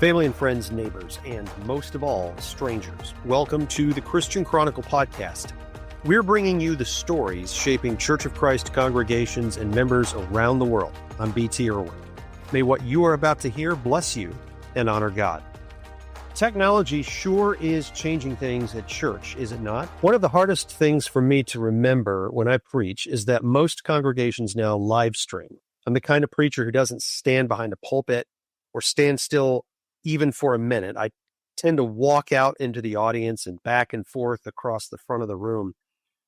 Family and friends, neighbors, and most of all, strangers. Welcome to the Christian Chronicle podcast. We're bringing you the stories shaping Church of Christ congregations and members around the world. I'm B.T. Irwin. May what you are about to hear bless you and honor God. Technology sure is changing things at church, is it not? One of the hardest things for me to remember when I preach is that most congregations now live stream. I'm the kind of preacher who doesn't stand behind a pulpit or stand still even for a minute. I tend to walk out into the audience and back and forth across the front of the room,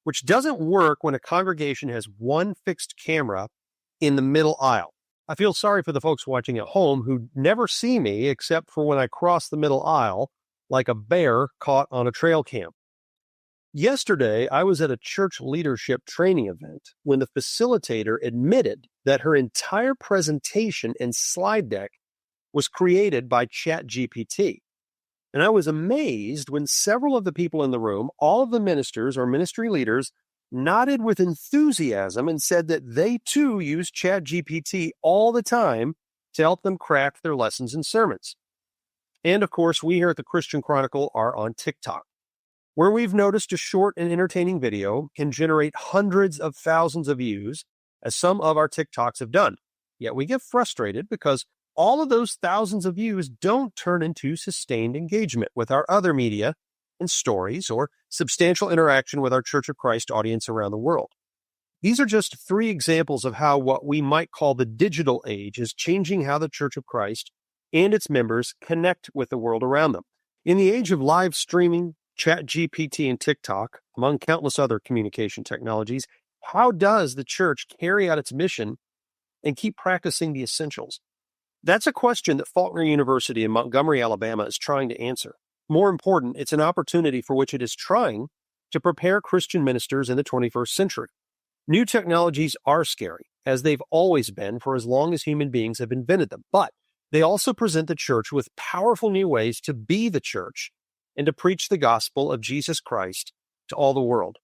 which doesn't work when a congregation has one fixed camera in the middle aisle. I feel sorry for the folks watching at home who never see me except for when I cross the middle aisle like a bear caught on a trail cam. Yesterday, I was at a church leadership training event when the facilitator admitted that her entire presentation and slide deck was created by ChatGPT. And I was amazed when several of the people in the room, all of the ministers or ministry leaders, nodded with enthusiasm and said that they too use ChatGPT all the time to help them craft their lessons and sermons. And of course, we here at the Christian Chronicle are on TikTok, where we've noticed a short and entertaining video can generate hundreds of thousands of views, as some of our TikToks have done. Yet we get frustrated because all of those thousands of views don't turn into sustained engagement with our other media and stories or substantial interaction with our Church of Christ audience around the world. These are just three examples of how what we might call the digital age is changing how the Church of Christ and its members connect with the world around them. In the age of live streaming, ChatGPT, and TikTok, among countless other communication technologies, how does the church carry out its mission and keep practicing the essentials? That's a question that Faulkner University in Montgomery, Alabama is trying to answer. More important, it's an opportunity for which it is trying to prepare Christian ministers in the 21st century. New technologies are scary, as they've always been for as long as human beings have invented them, but they also present the church with powerful new ways to be the church and to preach the gospel of Jesus Christ to all the world.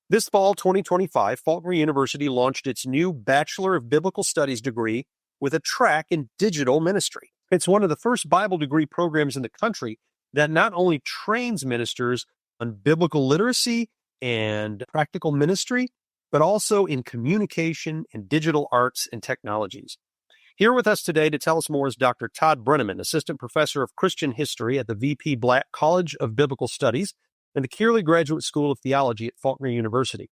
This fall 2025, Faulkner University launched its new Bachelor of Biblical Studies degree with a track in digital ministry. It's one of the first Bible degree programs in the country that not only trains ministers on biblical literacy and practical ministry, but also in communication and digital arts and technologies. Here with us today to tell us more is Dr. Todd Brenneman, Assistant Professor of Christian History at the V.P. Black College of Biblical Studies and the Kearley Graduate School of Theology at Faulkner University.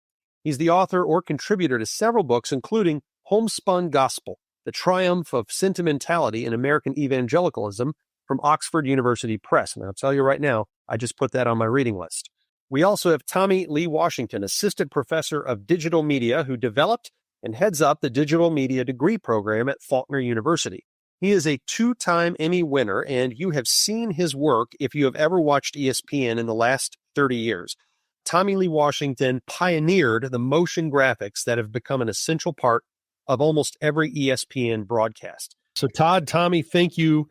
He's the author or contributor to several books, including Homespun Gospel, The Triumph of Sentimentality in American Evangelicalism from Oxford University Press. And I'll tell you right now, I just put that on my reading list. We also have Tommie Lee Washington, Assistant Professor of Digital Media, who developed and heads up the Digital Media Degree Program at Faulkner University. He is a two-time Emmy winner, and you have seen his work if you have ever watched ESPN in the last 30 years. Tommie Lee Washington pioneered the motion graphics that have become an essential part of almost every ESPN broadcast. So Todd, Tommie, thank you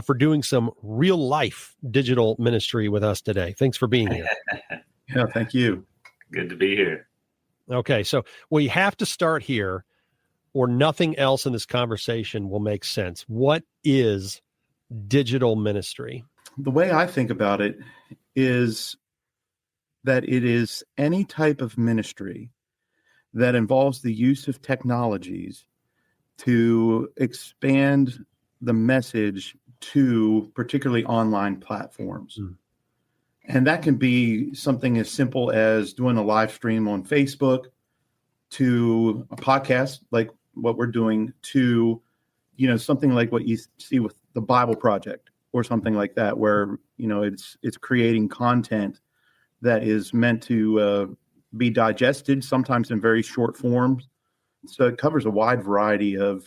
for doing some real-life digital ministry with us today. Thanks for being here. Yeah, thank you. Good to be here. Okay, so we have to start here, or nothing else in this conversation will make sense. What is digital ministry? The way I think about it is that it is any type of ministry that involves the use of technologies to expand the message to particularly online platforms. And that can be something as simple as doing a live stream on Facebook, to a podcast like what we're doing, to, something like what you see with the Bible Project or something like that, where, it's creating content that is meant to be digested, sometimes in very short forms. So it covers a wide variety of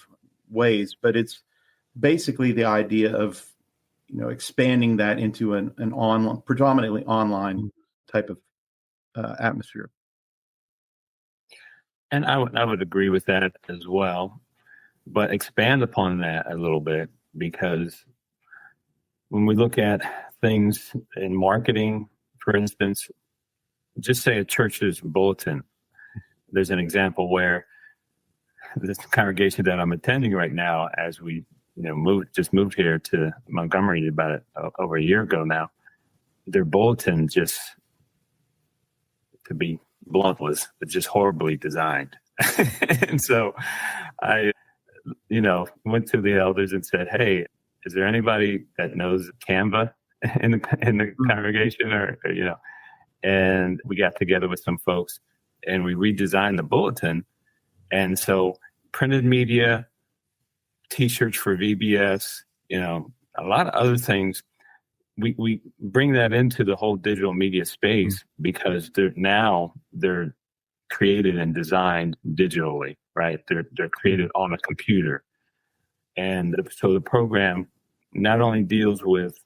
ways, but it's basically the idea of expanding that into an online, predominantly online type of atmosphere. And I would agree with that as well, but expand upon that a little bit, because when we look at things in marketing, for instance, just say a church's bulletin. There's an example where this congregation that I'm attending right now, as we moved here to Montgomery about over a year ago now. Their bulletin, just to be blunt, was just horribly designed. And so I, went to the elders and said, "Hey, is there anybody that knows Canva in the congregation, or?" And we got together with some folks and we redesigned the bulletin. And so printed media, T-shirts for VBS, a lot of other things. We bring that into the whole digital media space because they're created and designed digitally, right? They're created on a computer. And so the program not only deals with,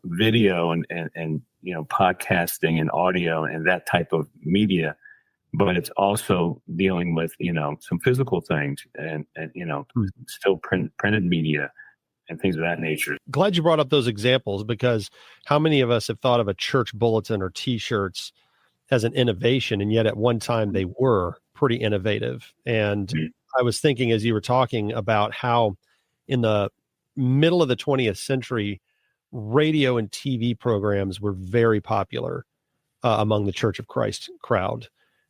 video and podcasting and audio and that type of media, but it's also dealing with, some physical things and still printed media and things of that nature. Glad you brought up those examples, because how many of us have thought of a church bulletin or T-shirts as an innovation, and yet at one time they were pretty innovative. And I was thinking as you were talking about how in the middle of the 20th century, radio and TV programs were very popular among the Church of Christ crowd.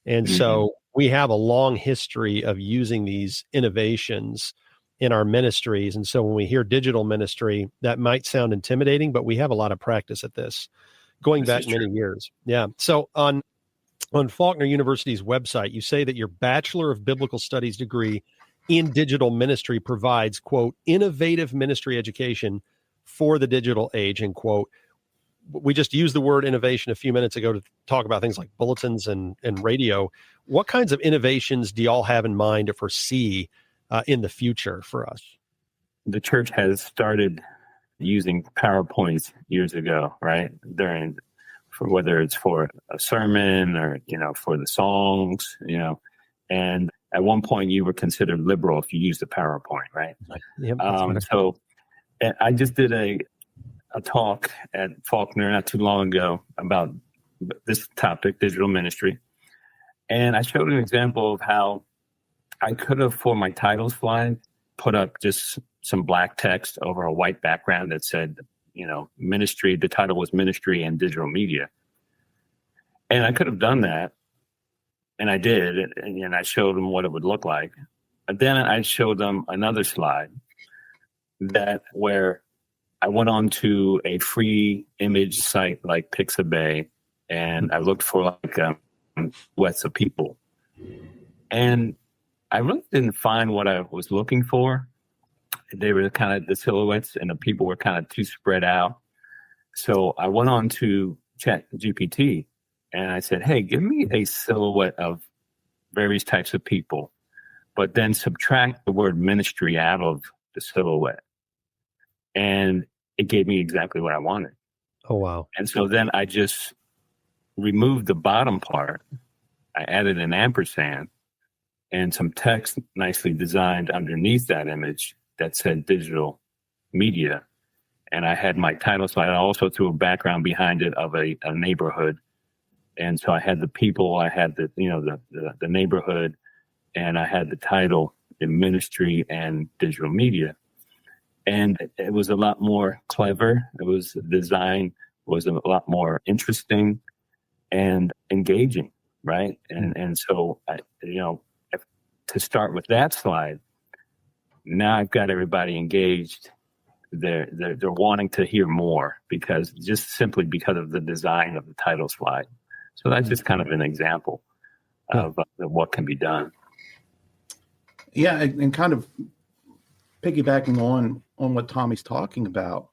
And so we have a long history of using these innovations in our ministries. And so when we hear digital ministry, that might sound intimidating, but we have a lot of practice at this going back many years. Yeah. So on Faulkner University's website, you say that your Bachelor of Biblical Studies degree in digital ministry provides, quote, innovative ministry education for the digital age, end quote. We just used the word innovation a few minutes ago to talk about things like bulletins and radio. What kinds of innovations do y'all have in mind to foresee in the future for us? The church has started using PowerPoints years ago, right? For whether it's for a sermon or, for the songs, and at one point you were considered liberal if you used a PowerPoint, right? Yep, so I just did a talk at Faulkner not too long ago about this topic, digital ministry. And I showed an example of how I could have, for my title slide, put up just some black text over a white background that said, ministry. The title was Ministry and Digital Media. And I could have done that. And I did. And I showed them what it would look like. And then I showed them another slide where I went on to a free image site like Pixabay, and I looked for silhouettes of people. And I really didn't find what I was looking for. They were kind of the silhouettes, and the people were kind of too spread out. So I went on to ChatGPT, and I said, "Hey, give me a silhouette of various types of people, but then subtract the word ministry out of the silhouette." And it gave me exactly what I wanted. Oh, wow. And so then I just removed the bottom part. I added an ampersand and some text nicely designed underneath that image that said digital media. And I had my title, so I also threw a background behind it of a neighborhood. And so I had the people, I had the neighborhood, and I had the title in ministry and digital media. And it was a lot more clever. The design was a lot more interesting and engaging, right? And so, to start with that slide, now I've got everybody engaged. They're wanting to hear more because of the design of the title slide. So that's just kind of an example of what can be done. Yeah, and kind of piggybacking on what Tommie's talking about,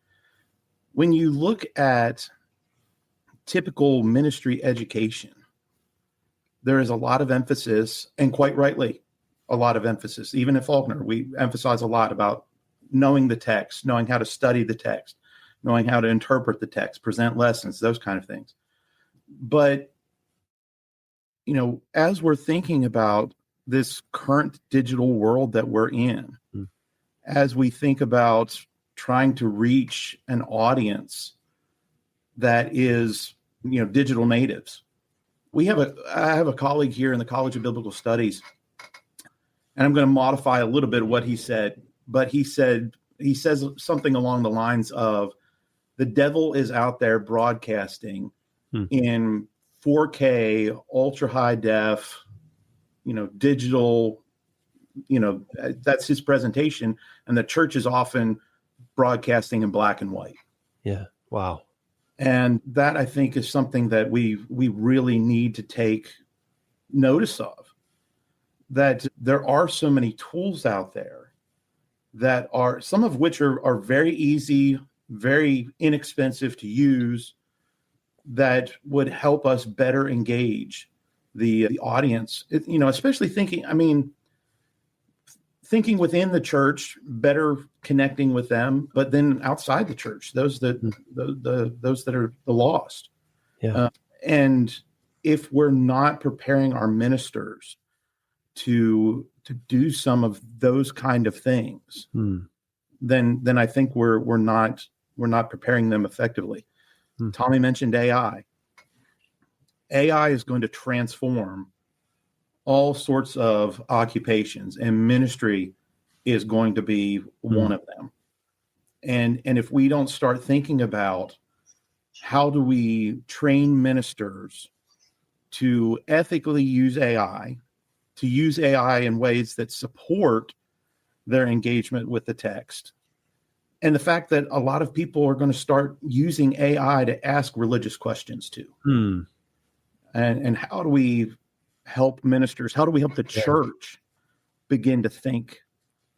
when you look at typical ministry education, there is a lot of emphasis, and quite rightly, a lot of emphasis. Even at Faulkner, we emphasize a lot about knowing the text, knowing how to study the text, knowing how to interpret the text, present lessons, those kind of things. But, as we're thinking about this current digital world that we're in, as we think about trying to reach an audience that is, digital natives, I have a colleague here in the College of Biblical Studies, and I'm going to modify a little bit of what he said but he says something along the lines of, the devil is out there broadcasting in 4K, ultra high def, digital, that's his presentation. And the church is often broadcasting in black and white. Yeah. Wow. And that, I think, is something that we really need to take notice of, that there are so many tools out there that are, some of which are very easy, very inexpensive to use, that would help us better engage the audience, especially thinking within the church, better connecting with them, but then outside the church, those that are the lost. Yeah. And if we're not preparing our ministers to do some of those kind of things, then I think we're not preparing them effectively. Tommie mentioned AI. AI is going to transform all sorts of occupations, and ministry is going to be one of them. And if we don't start thinking about how do we train ministers to ethically use AI, to use AI in ways that support their engagement with the text, and the fact that a lot of people are going to start using AI to ask religious questions too. And how do we help ministers? How do we help the church begin to think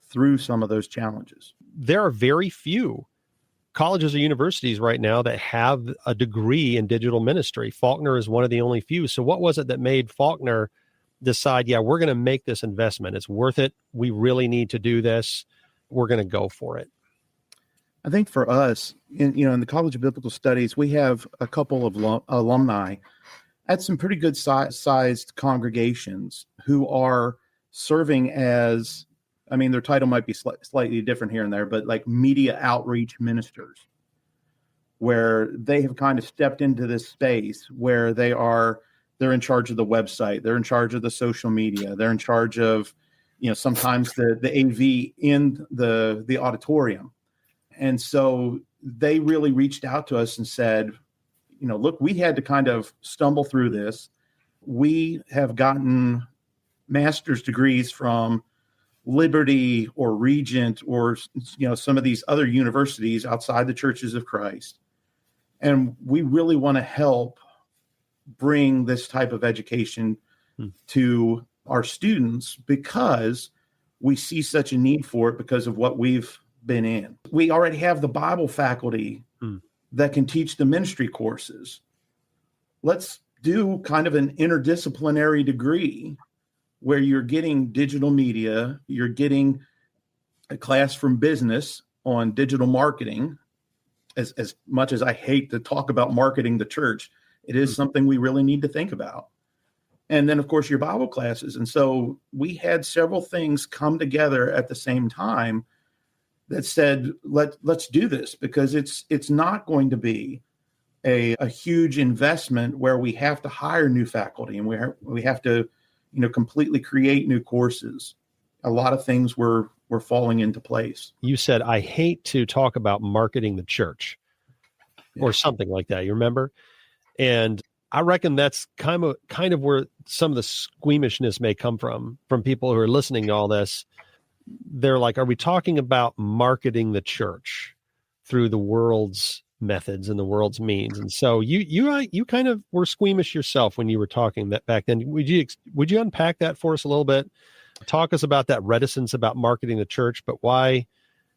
through some of those challenges? There are very few colleges or universities right now that have a degree in digital ministry. Faulkner is one of the only few. So what was it that made Faulkner decide, we're going to make this investment. It's worth it. We really need to do this. We're going to go for it. I think for us, in the College of Biblical Studies, we have a couple of alumni at some pretty good sized congregations who are serving as, their title might be slightly different here and there, but like media outreach ministers, where they have kind of stepped into this space where they're in charge of the website, they're in charge of the social media, they're in charge of, sometimes the AV in the auditorium. And so they really reached out to us and said, look, we had to kind of stumble through this. We have gotten master's degrees from Liberty or Regent or, some of these other universities outside the Churches of Christ. And we really want to help bring this type of education to our students because we see such a need for it because of what we've been in. We already have the Bible faculty that can teach the ministry courses. Let's do kind of an interdisciplinary degree where you're getting digital media, you're getting a class from business on digital marketing. As much as I hate to talk about marketing the church, it is something we really need to think about. And then, of course, your Bible classes. And so we had several things come together at the same time that said, let's do this, because it's not going to be a huge investment where we have to hire new faculty and we have to completely create new courses. A lot of things were falling into place. You said, I hate to talk about marketing the church or something like that. You remember? And I reckon that's kind of where some of the squeamishness may come from people who are listening to all this. They're like, are we talking about marketing the church through the world's methods and the world's means? And so you kind of were squeamish yourself when you were talking that back then. Would you unpack that for us a little bit? Talk us about that reticence about marketing the church, but why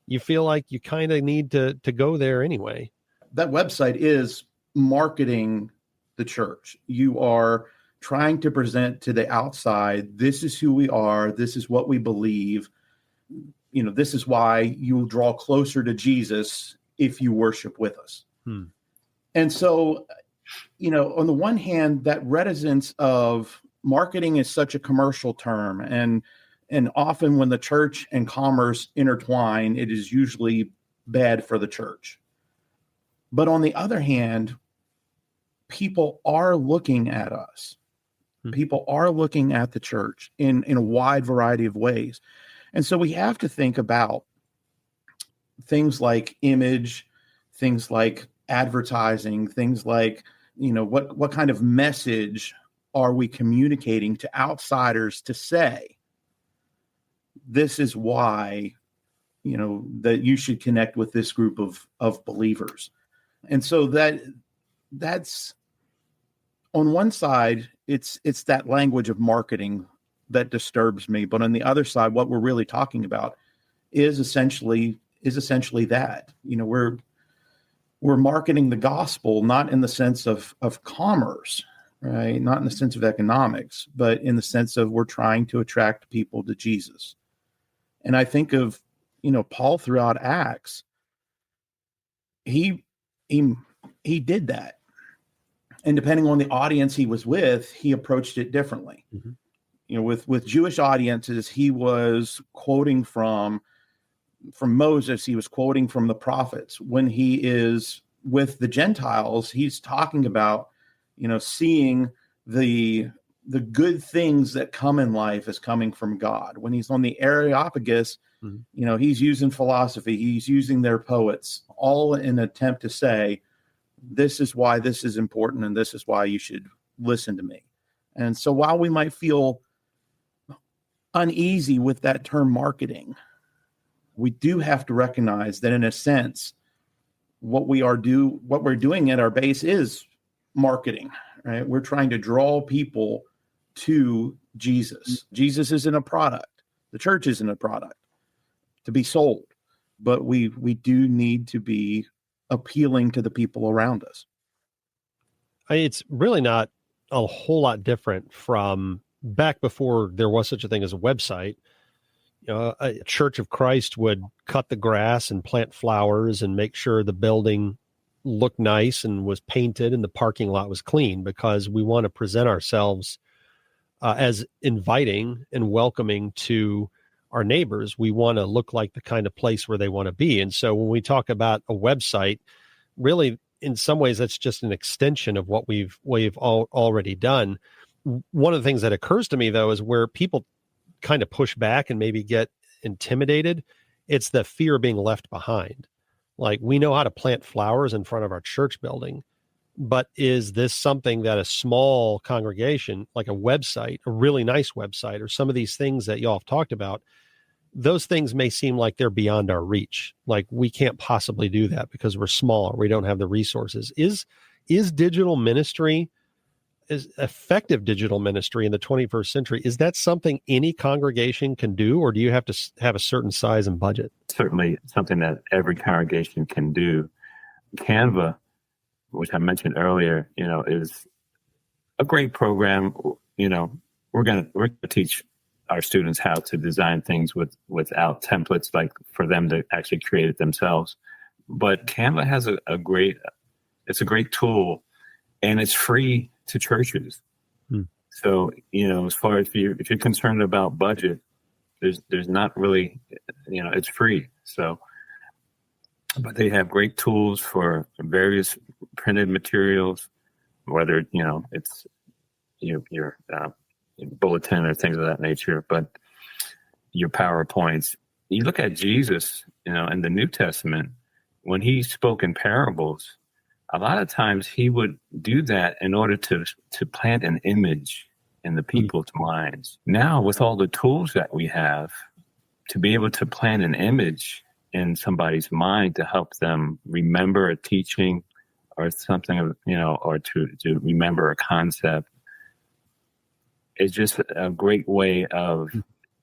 you feel like you kind of need to go there anyway. That website is marketing the church. You are trying to present to the outside, this is who we are, this is what we believe. This is why you will draw closer to Jesus if you worship with us. And so, on the one hand, that reticence of marketing is such a commercial term, and often when the church and commerce intertwine, it is usually bad for the church. But on the other hand, people are looking at us. People are looking at the church in a wide variety of ways. And so we have to think about things like image, things like advertising, things like, what kind of message are we communicating to outsiders to say, this is why, that you should connect with this group of believers. And so that's on one side, it's that language of marketing that disturbs me. But on the other side, what we're really talking about is essentially that, we're marketing the gospel, not in the sense of commerce, right? Not in the sense of economics, but in the sense of we're trying to attract people to Jesus. And I think of, Paul throughout Acts, he did that. And depending on the audience he was with, he approached it differently. Mm-hmm. With Jewish audiences, he was quoting from Moses, he was quoting from the prophets. When he is with the Gentiles, he's talking about, seeing the good things that come in life as coming from God. When he's on the Areopagus, mm-hmm. He's using philosophy, he's using their poets, all in an attempt to say, this is why this is important, and this is why you should listen to me. And so while we might feel uneasy with that term marketing, we do have to recognize that, in a sense, what we're doing at our base is marketing, right? We're trying to draw people to Jesus. Jesus isn't a product. The church isn't a product to be sold, but we do need to be appealing to the people around us. It's really not a whole lot different from back before there was such a thing as a website. A Church of Christ would cut the grass and plant flowers and make sure the building looked nice and was painted and the parking lot was clean, because we want to present ourselves as inviting and welcoming to our neighbors. We want to look like the kind of place where they want to be. And so when we talk about a website, really, in some ways, that's just an extension of what we've already done. One of the things that occurs to me, though, is where people kind of push back and maybe get intimidated. It's the fear of being left behind. Like, we know how to plant flowers in front of our church building, but is this something that a small congregation, like a website, a really nice website, or some of these things that y'all have talked about, those things may seem like they're beyond our reach. Like, we can't possibly do that because we're small or we don't have the resources. Is digital ministry, is effective digital ministry in the 21st century, is that something any congregation can do, or do you have to have a certain size and budget? Certainly something that every congregation can do. Canva, which I mentioned earlier, is a great program. We're going to teach our students how to design things without templates, like for them to actually create it themselves. But Canva has a great tool, and it's free to churches. So, as far as if you're concerned about budget, there's not really, it's free. So, but they have great tools for various printed materials, whether, it's your bulletin or things of that nature, but your PowerPoints. You look at Jesus, in the New Testament, when he spoke in parables, a lot of times he would do that in order to plant an image in the people's minds. Now, with all the tools that we have, to be able to plant an image in somebody's mind to help them remember a teaching or something, or to remember a concept, is just a great way of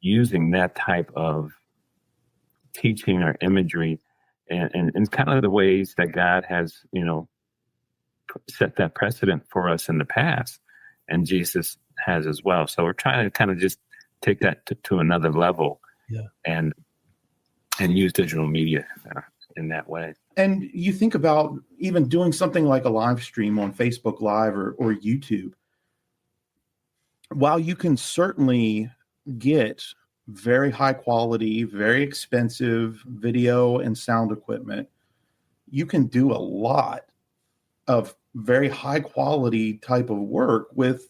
using that type of teaching or imagery, and kind of the ways that God has, set that precedent for us in the past, and Jesus has as well. So we're trying to kind of just take that to another level, and use digital media in that way. And you think about even doing something like a live stream on Facebook Live or YouTube. While you can certainly get very high quality, very expensive video and sound equipment, you can do a lot of very high quality type of work with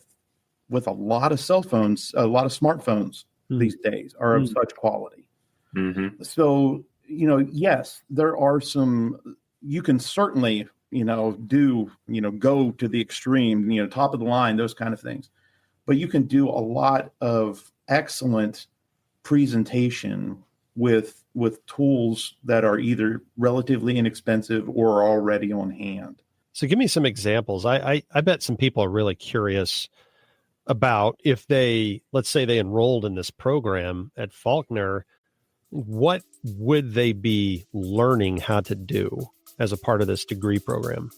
a lot of cell phones, a lot of smartphones these days are of such quality. Mm-hmm. So, yes, there are some, you can certainly, go to the extreme, top of the line, those kind of things. But you can do a lot of excellent presentation with tools that are either relatively inexpensive or already on hand. So give me some examples. I bet some people are really curious about if they, let's say they enrolled in this program at Faulkner, what would they be learning how to do as a part of this degree program?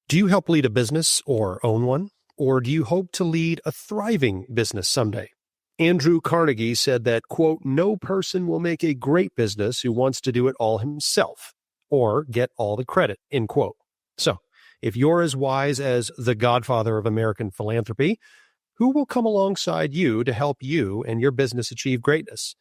Do you help lead a business or own one? Or do you hope to lead a thriving business someday? Andrew Carnegie said that, quote, no person will make a great business who wants to do it all himself or get all the credit, end quote. So, if you're as wise as the godfather of American philanthropy, who will come alongside you to help you and your business achieve greatness?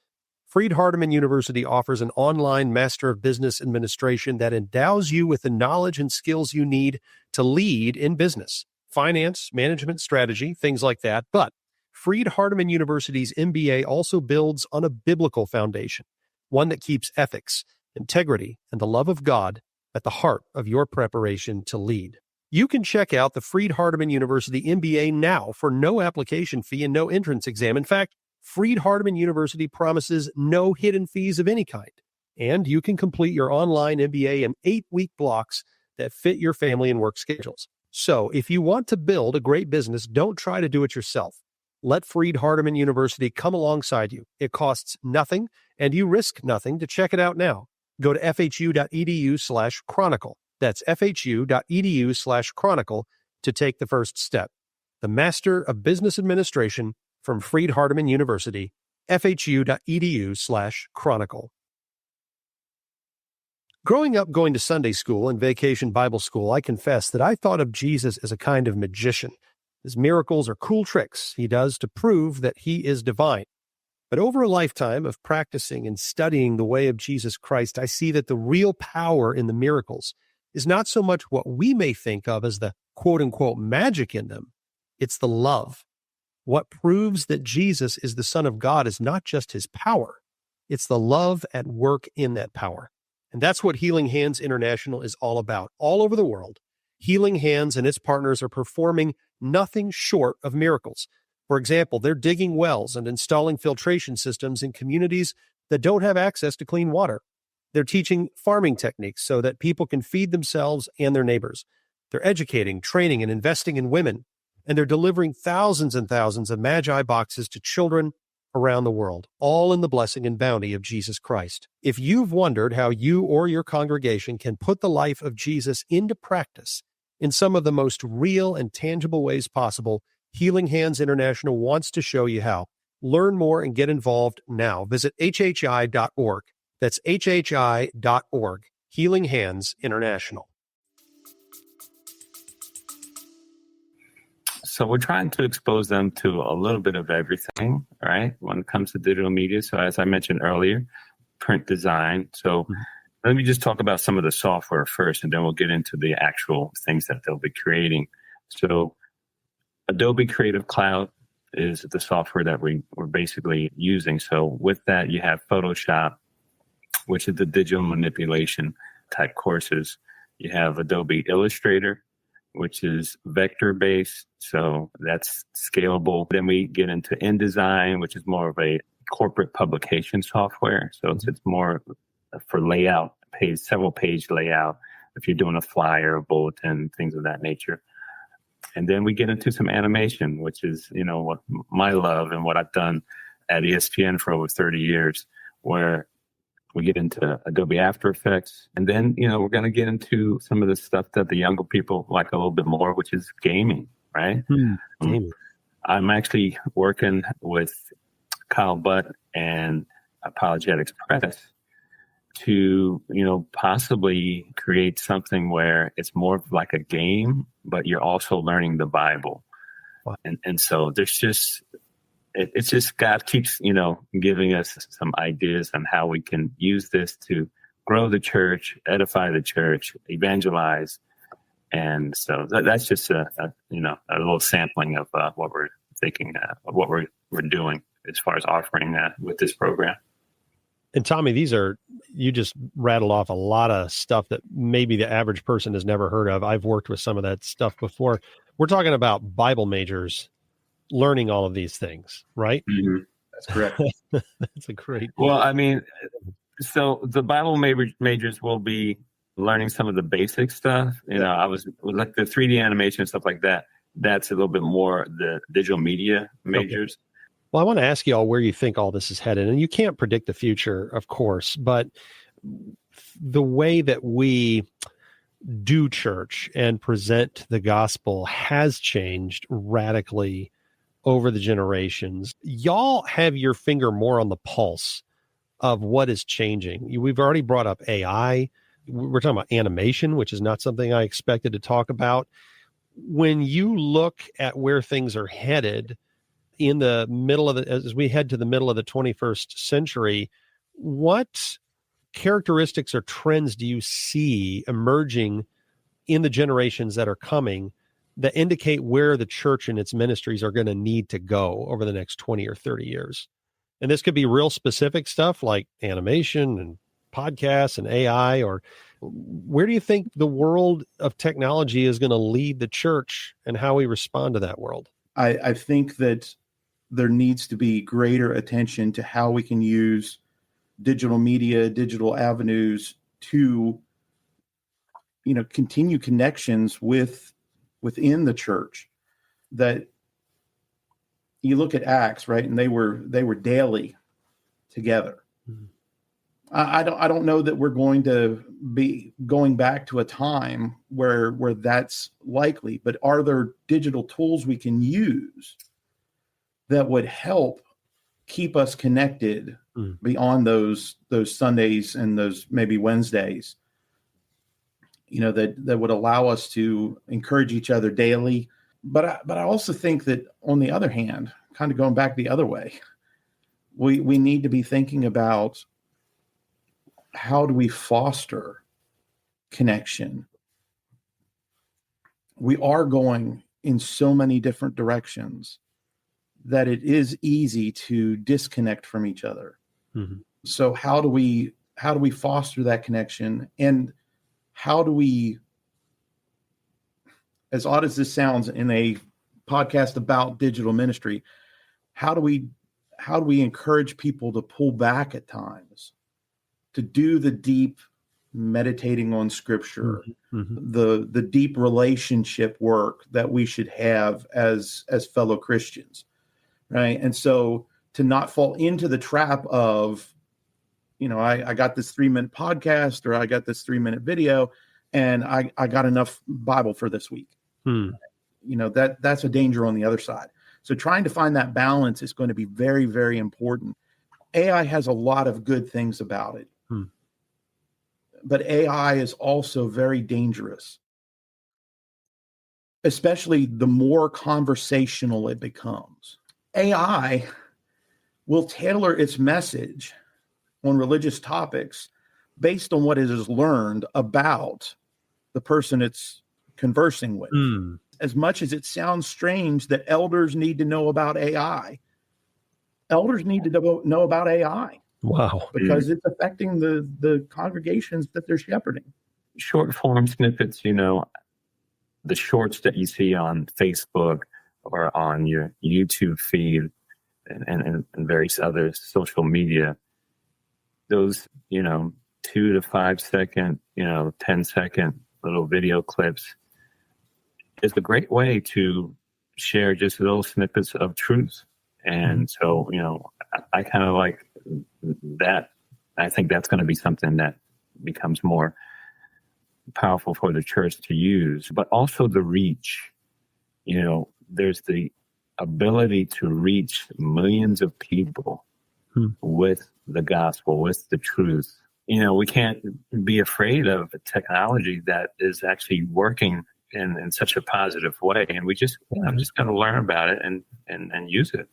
Freed-Hardeman University offers an online Master of Business Administration that endows you with the knowledge and skills you need to lead in business, finance, management, strategy, things like that. But Freed-Hardeman University's MBA also builds on a biblical foundation, one that keeps ethics, integrity, and the love of God at the heart of your preparation to lead. You can check out the Freed-Hardeman University MBA now for no application fee and no entrance exam. In fact, Freed-Hardeman University promises no hidden fees of any kind. And you can complete your online MBA in 8-week blocks that fit your family and work schedules. So if you want to build a great business, don't try to do it yourself. Let Freed-Hardeman University come alongside you. It costs nothing, and you risk nothing to check it out now. Go to fhu.edu/chronicle. That's fhu.edu/chronicle to take the first step. The Master of Business Administration from Freed-Hardeman University, fhu.edu/chronicle. Growing up going to Sunday school and vacation Bible school, I confess that I thought of Jesus as a kind of magician. His miracles are cool tricks he does to prove that he is divine. But over a lifetime of practicing and studying the way of Jesus Christ, I see that the real power in the miracles is not so much what we may think of as the quote-unquote magic in them. It's the love. What proves that Jesus is the Son of God is not just his power. It's the love at work in that power. And that's what Healing Hands International is all about. All over the world, Healing Hands and its partners are performing nothing short of miracles. For example, they're digging wells and installing filtration systems in communities that don't have access to clean water. They're teaching farming techniques so that people can feed themselves and their neighbors. They're educating, training, and investing in women. And they're delivering thousands and thousands of Magi boxes to children around the world, all in the blessing and bounty of Jesus Christ. If you've wondered how you or your congregation can put the life of Jesus into practice in some of the most real and tangible ways possible, Healing Hands International wants to show you how. Learn more and get involved now. Visit hhi.org. That's hhi.org. Healing Hands International. So we're trying to expose them to a little bit of everything, right, when it comes to digital media. So as I mentioned earlier, print design. So let me just talk about some of the software first, and then we'll get into the actual things that they'll be creating. So Adobe Creative Cloud is the software that we're basically using. So with that, you have Photoshop, which is the digital manipulation type courses. You have Adobe Illustrator, which is vector-based, so that's scalable. Then we get into InDesign, which is more of a corporate publication software. So it's more for layout, several page layout, if you're doing a flyer, a bulletin, things of that nature. And then we get into some animation, which is, what my love and what I've done at ESPN for over 30 years, where we get into Adobe After Effects. And then, we're going to get into some of the stuff that the younger people like a little bit more, which is gaming, right? Gaming. I'm actually working with Kyle Butt and Apologetics Press to, possibly create something where it's more like a game, but you're also learning the Bible. Wow. And so there's just... It's just God keeps, giving us some ideas on how we can use this to grow the church, edify the church, evangelize. And so that's just a little sampling of what we're thinking of what we're doing as far as offering that with this program. And Tommie, you just rattled off a lot of stuff that maybe the average person has never heard of. I've worked with some of that stuff before. We're talking about Bible majors learning all of these things, right? Mm-hmm. That's correct. That's a great. Well, I mean, so the Bible majors will be learning some of the basic stuff. I was like the 3D animation and stuff like that. That's a little bit more the digital media majors. Okay. Well, I want to ask you all where you think all this is headed. And you can't predict the future, of course, but the way that we do church and present the gospel has changed radically over the generations. Y'all have your finger more on the pulse of what is changing. We've already brought up AI. We're talking about animation, which is not something I expected to talk about. When you look at where things are headed in the middle of as we head to the middle of the 21st century, what characteristics or trends do you see emerging in the generations that are coming that indicate where the church and its ministries are going to need to go over the next 20 or 30 years? And this could be real specific stuff like animation and podcasts and AI, or where do you think the world of technology is going to lead the church and how we respond to that world? I think that there needs to be greater attention to how we can use digital media, digital avenues to, continue connections within the church. That you look at Acts, right, and they were daily together. Mm-hmm. I don't know that we're going to be going back to a time where that's likely, but are there digital tools we can use that would help keep us connected beyond those Sundays and those maybe Wednesdays, that would allow us to encourage each other daily. But I also think that on the other hand, kind of going back the other way, we need to be thinking about how do we foster connection. We are going in so many different directions that it is easy to disconnect from each other. Mm-hmm. So how do we foster that connection, and how do we, as odd as this sounds in a podcast about digital ministry, how do we encourage people to pull back at times, to do the deep meditating on scripture, mm-hmm. the deep relationship work that we should have as fellow Christians, right? And so to not fall into the trap of, I got this 3-minute podcast, or I got this 3-minute video, and I got enough Bible for this week. That's a danger on the other side. So trying to find that balance is going to be very, very important. AI has a lot of good things about it, but AI is also very dangerous, especially the more conversational it becomes. AI will tailor its message on religious topics based on what it has learned about the person it's conversing with. As much as it sounds strange that elders need to know about AI, elders need to know about AI. Wow. Because it's affecting the congregations that they're shepherding. Short form snippets, the shorts that you see on Facebook or on your YouTube feed and various other social media, those, 2 to 5 second, 10-second little video clips is a great way to share just little snippets of truth. And so, I kind of like that. I think that's going to be something that becomes more powerful for the church to use, but also the reach. There's the ability to reach millions of people with the gospel, with the truth. We can't be afraid of technology that is actually working in such a positive way. And we just, I'm just going to learn about it and use it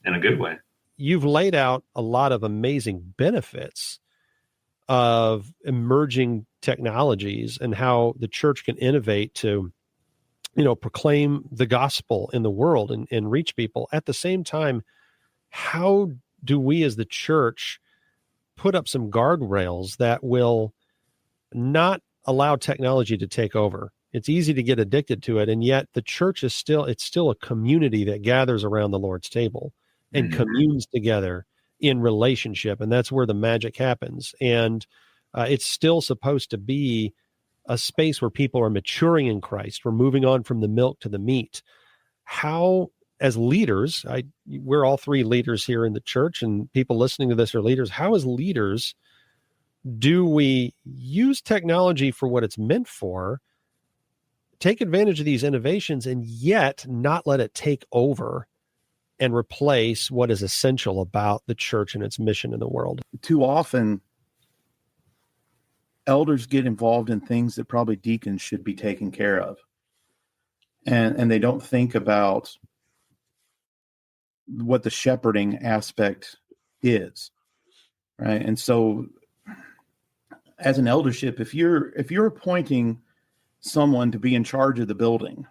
in a good way. You've laid out a lot of amazing benefits of emerging technologies and how the church can innovate to proclaim the gospel in the world and reach people. At the same time, how do we as the church put up some guardrails that will not allow technology to take over? It's easy to get addicted to it, and yet the church is still a community that gathers around the Lord's table and communes together in relationship, and that's where the magic happens. And it's still supposed to be a space where people are maturing in Christ. We're moving on from the milk to the meat. How, as leaders, we're all three leaders here in the church, and people listening to this are leaders. How, as leaders, do we use technology for what it's meant for, take advantage of these innovations, and yet not let it take over and replace what is essential about the church and its mission in the world? Too often, elders get involved in things that probably deacons should be taking care of. And they don't think about what the shepherding aspect is, right? And so as an eldership, if you're appointing someone to be in charge of the building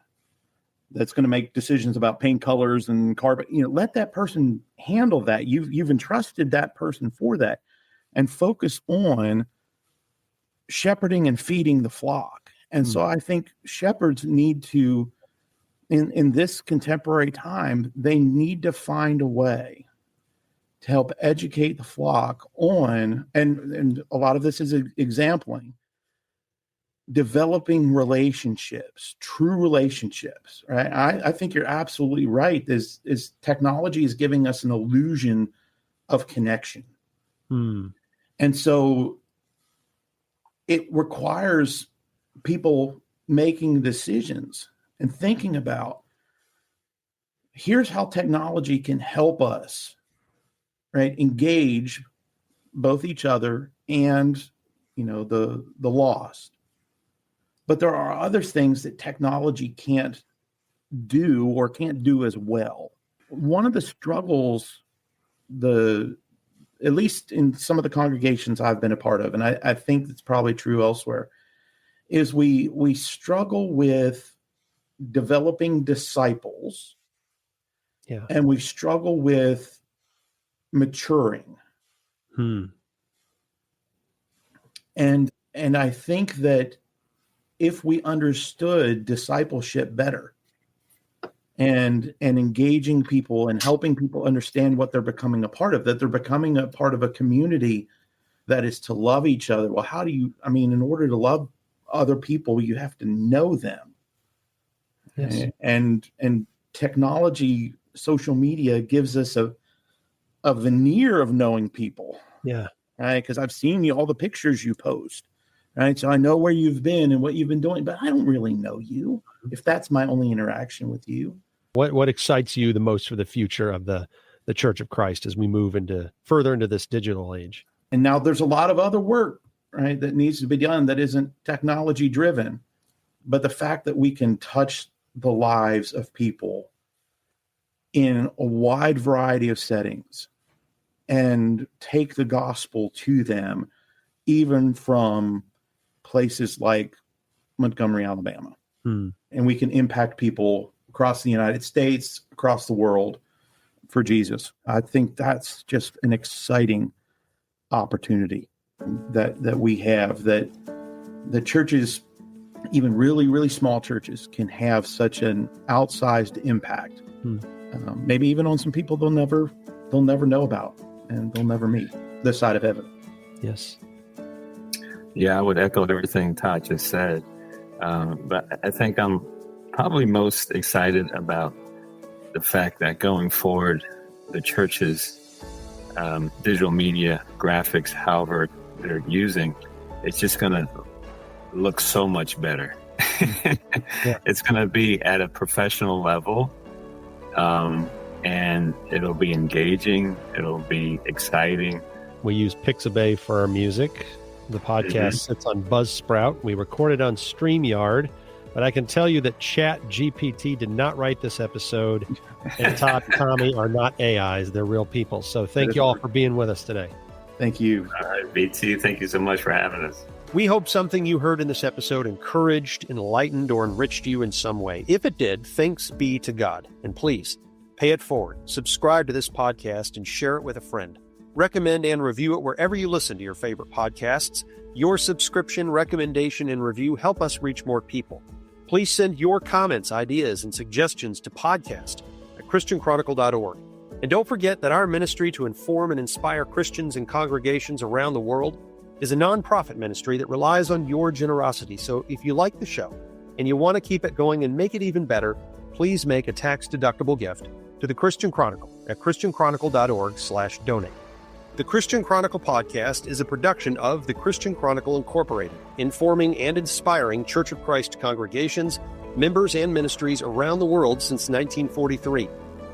that's going to make decisions about paint colors and carpet, let that person handle that. You've entrusted that person for that, and focus on shepherding and feeding the flock. And so I think shepherds need to, in this contemporary time, they need to find a way to help educate the flock on, and a lot of this is exempling, developing relationships, true relationships, right? I think you're absolutely right. This technology is giving us an illusion of connection. And so it requires people making decisions and thinking about, here's how technology can help us, right, engage both each other and, the lost. But there are other things that technology can't do or can't do as well. One of the struggles, at least in some of the congregations I've been a part of, and I think it's probably true elsewhere, is we struggle with developing disciples, and we struggle with maturing. And I think that if we understood discipleship better and engaging people and helping people understand what they're becoming a part of, that they're becoming a part of a community that is to love each other. Well, in order to love other people, you have to know them. Yes. And technology, social media gives us a veneer of knowing people. Yeah. Right. Because I've seen all the pictures you post. Right. So I know where you've been and what you've been doing, but I don't really know you if that's my only interaction with you. What excites you the most for the future of the Church of Christ as we move further into this digital age? And now there's a lot of other work, right, that needs to be done that isn't technology driven. But the fact that we can touch the lives of people in a wide variety of settings and take the gospel to them, even from places like Montgomery, Alabama. And we can impact people across the United States, across the world for Jesus. I think that's just an exciting opportunity that we have, that the churches, even really, really small churches, can have such an outsized impact. Maybe even on some people they'll never know about and they'll never meet this side of heaven. Yes. Yeah, I would echo everything Todd just said. But I think I'm probably most excited about the fact that going forward, the church's digital media, graphics, however they're using, it's just going to look so much better. It's going to be at a professional level, and it'll be engaging. It'll be exciting. We use Pixabay for our music. The podcast sits on Buzzsprout. We recorded on StreamYard, but I can tell you that ChatGPT did not write this episode, and Todd and Tommie are not AIs. They're real people. So thank you all for being with us today. Thank you. All right, BT, thank you so much for having us. We hope something you heard in this episode encouraged, enlightened, or enriched you in some way. If it did, thanks be to God. And please, pay it forward. Subscribe to this podcast and share it with a friend. Recommend and review it wherever you listen to your favorite podcasts. Your subscription, recommendation, and review help us reach more people. Please send your comments, ideas, and suggestions to podcast@christianchronicle.org. And don't forget that our ministry to inform and inspire Christians and congregations around the world is a nonprofit ministry that relies on your generosity. So if you like the show and you want to keep it going and make it even better, please make a tax-deductible gift to the Christian Chronicle at christianchronicle.org/donate. The Christian Chronicle podcast is a production of the Christian Chronicle Incorporated, informing and inspiring Church of Christ congregations, members, and ministries around the world since 1943.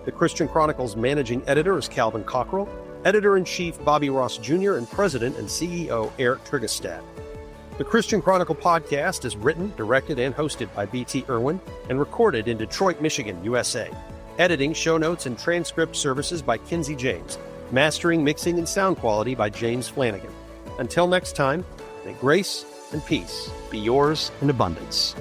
The Christian Chronicle's managing editor is Calvin Cockrell, editor-in-chief Bobby Ross Jr., and president and CEO Eric Trigestad. The Christian Chronicle podcast is written, directed, and hosted by B.T. Irwin and recorded in Detroit, Michigan, USA. Editing, show notes, and transcript services by Kinsey James. Mastering, mixing, and sound quality by James Flanagan. Until next time, may grace and peace be yours in abundance.